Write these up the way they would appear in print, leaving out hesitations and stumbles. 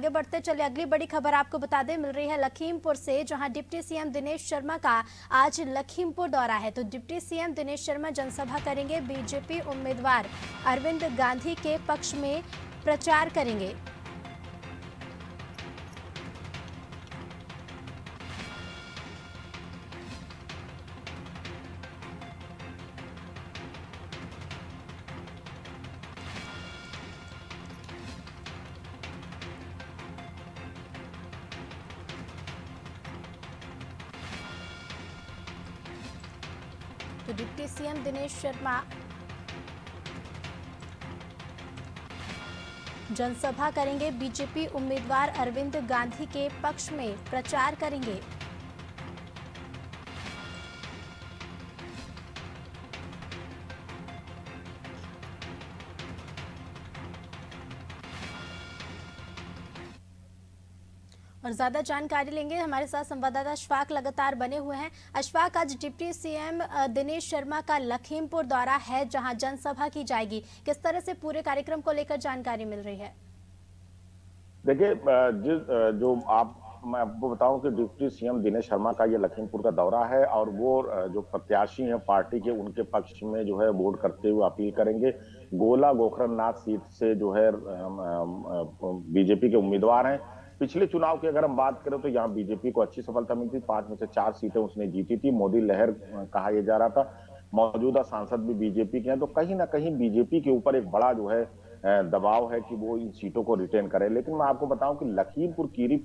आगे बढ़ते चले अगली बड़ी खबर आपको बता दें, मिल रही है लखीमपुर से, जहां डिप्टी सीएम दिनेश शर्मा का आज लखीमपुर दौरा है। तो डिप्टी सीएम दिनेश शर्मा जनसभा करेंगे, बीजेपी उम्मीदवार अरविंद गांधी के पक्ष में प्रचार करेंगे। तो डिप्टी सीएम दिनेश शर्मा जनसभा करेंगे, बीजेपी उम्मीदवार अरविंद गांधी के पक्ष में प्रचार करेंगे। और ज्यादा जानकारी लेंगे, हमारे साथ संवाददाता अशफाक लगातार बने हुए हैं। अशफाक, आज डिप्टी सीएम दिनेश शर्मा का लखीमपुर दौरा है, जहां जनसभा की जाएगी। किस तरह से पूरे कार्यक्रम को लेकर जानकारी मिल रही है? देखिए, मैं आपको बताऊं कि डिप्टी सीएम दिनेश शर्मा का ये लखीमपुर का दौरा है और वो जो प्रत्याशी हैं पार्टी के, उनके पक्ष में जो है वोट करते हुए अपील करेंगे। गोला गोखरनाथ सीट से जो है बीजेपी के उम्मीदवार हैं। पिछले चुनाव की अगर हम बात करें तो यहाँ बीजेपी को अच्छी सफलता मिली थी, 5 में से 4 सीटें उसने जीती थी। मोदी लहर कहा यह जा रहा था। मौजूदा सांसद भी बीजेपी के हैं, तो कहीं ना कहीं बीजेपी के ऊपर एक बड़ा जो है दबाव है कि वो इन सीटों को रिटेन करे। लेकिन मैं आपको बताऊं कि लखीमपुर खीरी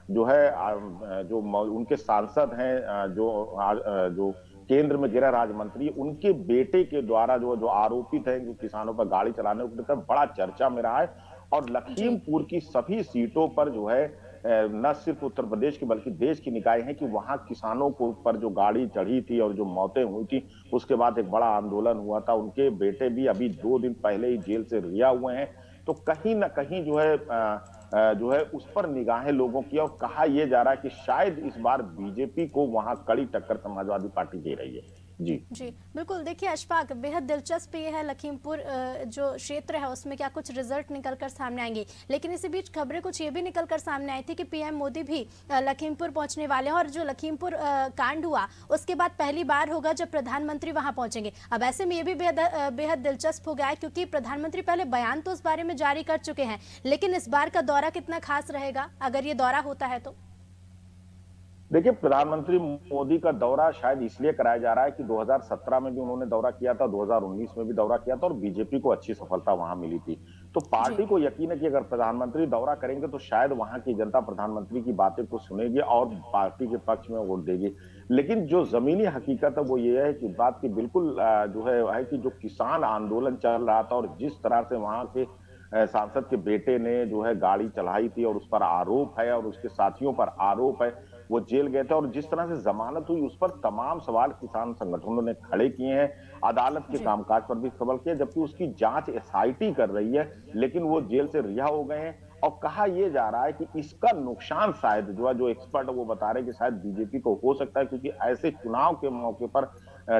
जो है जो उनके सांसद हैं, जो केंद्र में गृह राज्य मंत्री, उनके बेटे के द्वारा जो आरोपित है कि किसानों पर गाड़ी चलाने को लेकर बड़ा चर्चा में रहा है। और लखीमपुर की सभी सीटों पर जो है न सिर्फ उत्तर प्रदेश की बल्कि देश की निकाय है कि वहां किसानों को पर जो गाड़ी चढ़ी थी और जो मौतें हुई थी, उसके बाद एक बड़ा आंदोलन हुआ था। उनके बेटे भी अभी 2 दिन पहले ही जेल से रिहा हुए हैं। तो कहीं ना कहीं जो है उस पर निगाहें लोगों की, और कहा यह जा रहा है कि शायद इस बार बीजेपी को वहां कड़ी टक्कर समाजवादी पार्टी दे रही है। जी जी बिल्कुल। देखिए अशफाक, बेहद दिलचस्प ये है लखीमपुर जो क्षेत्र है उसमें क्या कुछ रिजल्ट निकलकर सामने आएंगे। लेकिन इसी बीच खबरें कुछ ये भी निकलकर सामने आई थी कि पीएम मोदी भी लखीमपुर पहुंचने वाले हैं, और जो लखीमपुर कांड हुआ उसके बाद पहली बार होगा जब प्रधानमंत्री वहां पहुंचेंगे। अब ऐसे में ये भी बेहद दिलचस्प हो गया है, क्योंकि प्रधानमंत्री पहले बयान तो इस बारे में जारी कर चुके हैं, लेकिन इस बार का दौरा कितना खास रहेगा अगर ये दौरा होता है तो? देखिए, प्रधानमंत्री मोदी का दौरा शायद इसलिए कराया जा रहा है कि 2017 में भी उन्होंने दौरा किया था, 2019 में भी दौरा किया था और बीजेपी को अच्छी सफलता वहां मिली थी। तो पार्टी को यकीन है कि अगर प्रधानमंत्री दौरा करेंगे तो शायद वहां की जनता प्रधानमंत्री की बातें को सुनेगी और पार्टी के पक्ष में वोट देगी। लेकिन जो जमीनी हकीकत है वो ये है कि बात की बिल्कुल जो है कि जो किसान आंदोलन चल रहा था और जिस तरह से वहां के सांसद के बेटे ने जो है गाड़ी चलाई थी और उस पर आरोप है और उसके साथियों पर आरोप है, वो जेल गए थे और जिस तरह से जमानत हुई उस पर तमाम सवाल किसान संगठनों ने खड़े किए हैं। अदालत के कामकाज पर भी सवाल किया, जबकि उसकी जांच एसआईटी कर रही है, लेकिन वो जेल से रिहा हो गए हैं। और कहा यह जा रहा है कि इसका नुकसान शायद जो एक्सपर्ट है वो बता रहे हैं कि शायद बीजेपी को हो सकता है, क्योंकि ऐसे चुनाव के मौके पर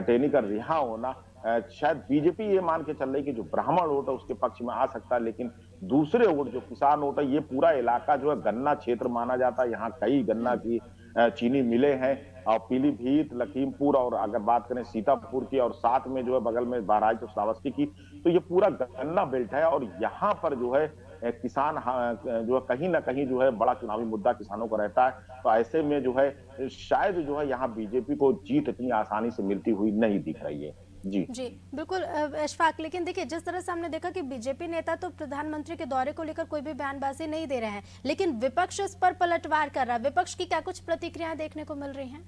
टेनी का रिहा होना शायद बीजेपी ये मान के चल रही कि जो ब्राह्मण वोट है उसके पक्ष में आ सकता है, लेकिन दूसरे वोट जो किसान वोट है, ये पूरा इलाका जो है गन्ना क्षेत्र माना जाता है। यहाँ कई गन्ना की चीनी मिले हैं और पीलीभीत, लखीमपुर और अगर बात करें सीतापुर की और साथ में जो है बगल में बहराइच और श्रावस्ती की, तो ये पूरा गन्ना बेल्ट है और यहाँ पर जो है किसान जो है कहीं ना कहीं जो है बड़ा चुनावी मुद्दा किसानों को रहता है। तो ऐसे में जो है शायद जो है यहाँ बीजेपी को जीत इतनी आसानी से मिलती हुई नहीं दिख रही है। जी जी बिल्कुल अशफाक, लेकिन देखिए जिस तरह से हमने देखा कि बीजेपी नेता तो प्रधानमंत्री के दौरे को लेकर कोई भी बयानबाजी नहीं दे रहे हैं, लेकिन विपक्ष इस पर पलटवार कर रहा है। विपक्ष की क्या कुछ प्रतिक्रियाएं देखने को मिल रही हैं?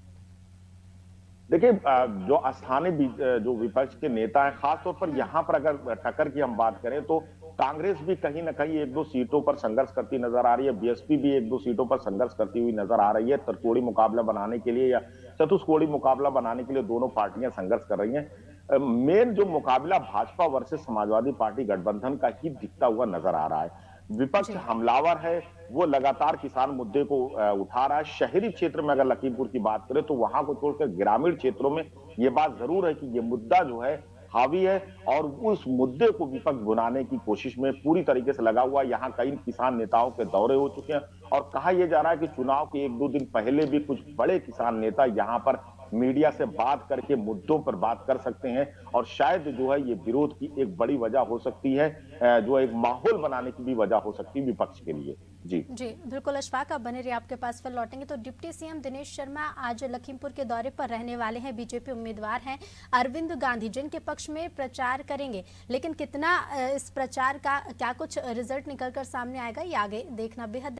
देखिए, जो स्थानीय जो विपक्ष के नेता हैं, खासतौर पर यहाँ पर अगर टक्कर की हम बात करें तो कांग्रेस भी कहीं ना कहीं 1-2 सीटों पर संघर्ष करती नजर आ रही है, बीएसपी भी 1-2 सीटों पर संघर्ष करती हुई नजर आ रही है। त्रिकोणीय मुकाबला बनाने के लिए या चतुष्कोणीय मुकाबला बनाने के लिए दोनों पार्टियां संघर्ष कर रही हैं। मेन जो मुकाबला भाजपा वर्सेस समाजवादी पार्टी गठबंधन का ही दिखता हुआ नजर आ रहा है। विपक्ष हमलावर है, वो लगातार किसान मुद्दे को उठा रहा है। शहरी क्षेत्र में अगर लखीमपुर की बात करें तो वहां को छोड़कर ग्रामीण क्षेत्रों में ये बात जरूर है कि ये मुद्दा जो है हावी है और उस मुद्दे को विपक्ष भुनाने की कोशिश में पूरी तरीके से लगा हुआ है। यहाँ कई किसान नेताओं के दौरे हो चुके हैं और कहा यह जा रहा है कि चुनाव के 1-2 दिन पहले भी कुछ बड़े किसान नेता यहाँ पर मीडिया से बात करके मुद्दों पर बात कर सकते हैं और शायद जो है ये विरोध की एक बड़ी वजह हो सकती है, जो एक माहौल बनाने की भी वजह हो सकती है विपक्ष के लिए। जी जी बिल्कुल अशफाक, आप बने रहिए, आपके पास फिर लौटेंगे। तो डिप्टी सीएम दिनेश शर्मा आज लखीमपुर के दौरे पर रहने वाले हैं। बीजेपी उम्मीदवार हैं अरविंद गांधी जिनके पक्ष में प्रचार करेंगे, लेकिन कितना इस प्रचार का क्या कुछ रिजल्ट निकलकर सामने आएगा ये आगे देखना बेहद